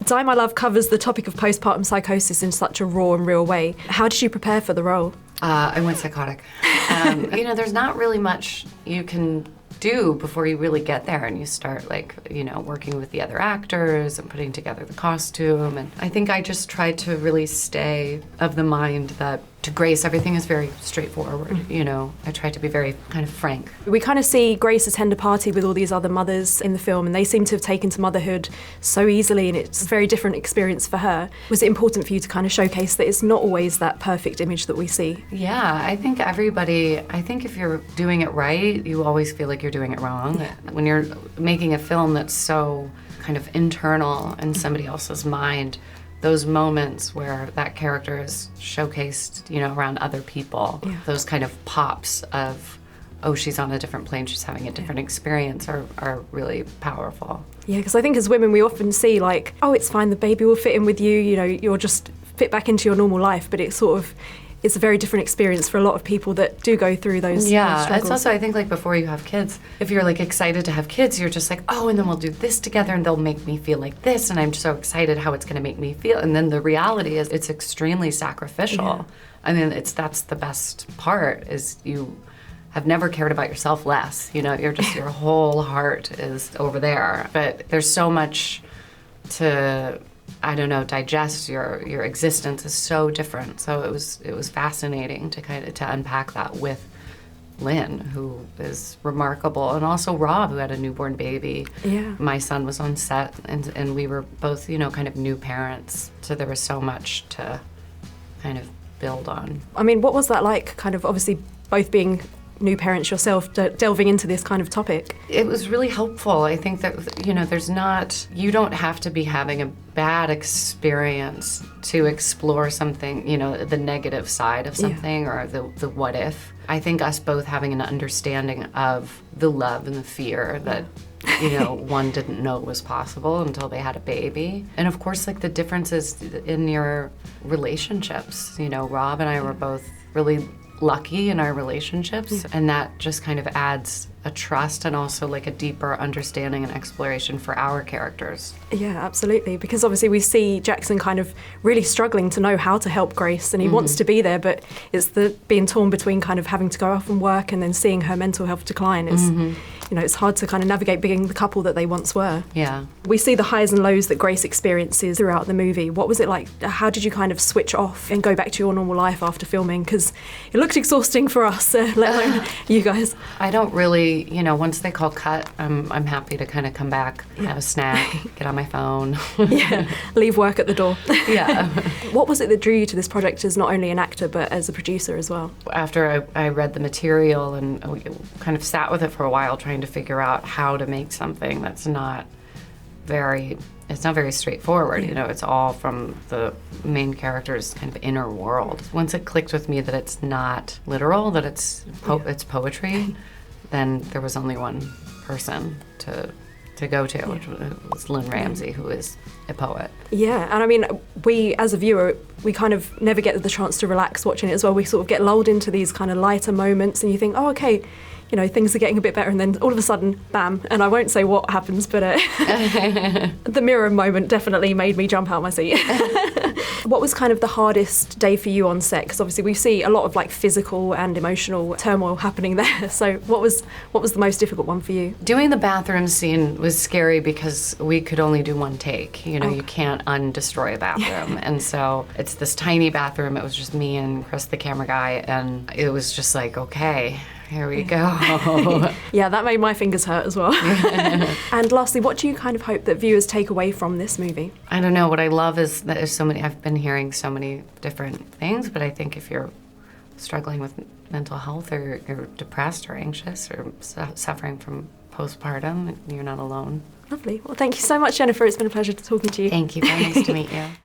Die My Love covers the topic of postpartum psychosis in such a raw and real way. How did you prepare for the role? I went psychotic. There's not really much you can do before you really get there and you start working with the other actors and putting together the costume. And I think I just tried to really stay of the mind that to Grace, everything is very straightforward. I tried to be very kind of frank. We kind of see Grace attend a party with all these other mothers in the film, and they seem to have taken to motherhood so easily, and it's a very different experience for her. Was it important for you to kind of showcase that it's not always that perfect image that we see? Yeah, I think if you're doing it right, you always feel like you're doing it wrong. Yeah. When you're making a film that's so kind of internal in somebody else's mind, those moments where that character is showcased, around other people, those kind of pops of, oh, she's on a different plane, she's having a different experience are really powerful. Yeah, because I think as women we often see like, oh, it's fine, the baby will fit in with you, you'll just fit back into your normal life, but it's a very different experience for a lot of people that do go through those struggles. It's also, I think, like before you have kids, if you're like excited to have kids, you're just like, oh, and then we'll do this together and they'll make me feel like this and I'm so excited how it's gonna make me feel. And then the reality is it's extremely sacrificial. Yeah. I mean, that's the best part is you have never cared about yourself less. You're just, your whole heart is over there. But there's so much to, digest. Your existence is so different. So it was fascinating to unpack that with Lynn, who is remarkable, and also Rob, who had a newborn baby. Yeah. My son was on set, and we were both, kind of new parents. So there was so much to kind of build on. I mean, what was that like, kind of obviously both being new parents yourself, delving into this kind of topic? It was really helpful. I think that, you don't have to be having a bad experience to explore something, the negative side of something or the what if. I think us both having an understanding of the love and the fear that, one didn't know was possible until they had a baby. And of course, like the differences in your relationships. Rob and I were both really lucky in our relationships, and that just kind of adds a trust and also like a deeper understanding and exploration for our characters. Yeah, absolutely, because obviously we see Jackson kind of really struggling to know how to help Grace, and he wants to be there, but it's the being torn between kind of having to go off and work and then seeing her mental health decline. It's hard to kind of navigate being the couple that they once were. Yeah. We see the highs and lows that Grace experiences throughout the movie. What was it like? How did you kind of switch off and go back to your normal life after filming? Because it looked exhausting for us, let alone you guys. I don't really, once they call cut, I'm happy to kind of come back, have a snack, get on my phone. Leave work at the door. Yeah. What was it that drew you to this project as not only an actor but as a producer as well? After I read the material and we kind of sat with it for a while trying to figure out how to make something that's not very straightforward. It's all from the main character's kind of inner world. Once it clicked with me that it's not literal, that it's poetry, then there was only one person to go to, which was Lynn Ramsey, who is a poet. Yeah, and I mean, we as a viewer, we kind of never get the chance to relax watching it as well. We sort of get lulled into these kind of lighter moments and you think, oh, okay, things are getting a bit better, and then all of a sudden, bam, and I won't say what happens, but the mirror moment definitely made me jump out my seat. What was kind of the hardest day for you on set? Because obviously we see a lot of like physical and emotional turmoil happening there. So what was the most difficult one for you? Doing the bathroom scene was scary because we could only do one take. You can't undestroy a bathroom. And so it's this tiny bathroom. It was just me and Chris, the camera guy, and it was just like, okay, here we go. Yeah, that made my fingers hurt as well. And lastly, what do you kind of hope that viewers take away from this movie? I don't know. What I love is that there's so many, I've been hearing so many different things, but I think if you're struggling with mental health or you're depressed or anxious or suffering from postpartum, you're not alone. Lovely. Well, thank you so much, Jennifer. It's been a pleasure talking to you. Thank you. Very nice to meet you.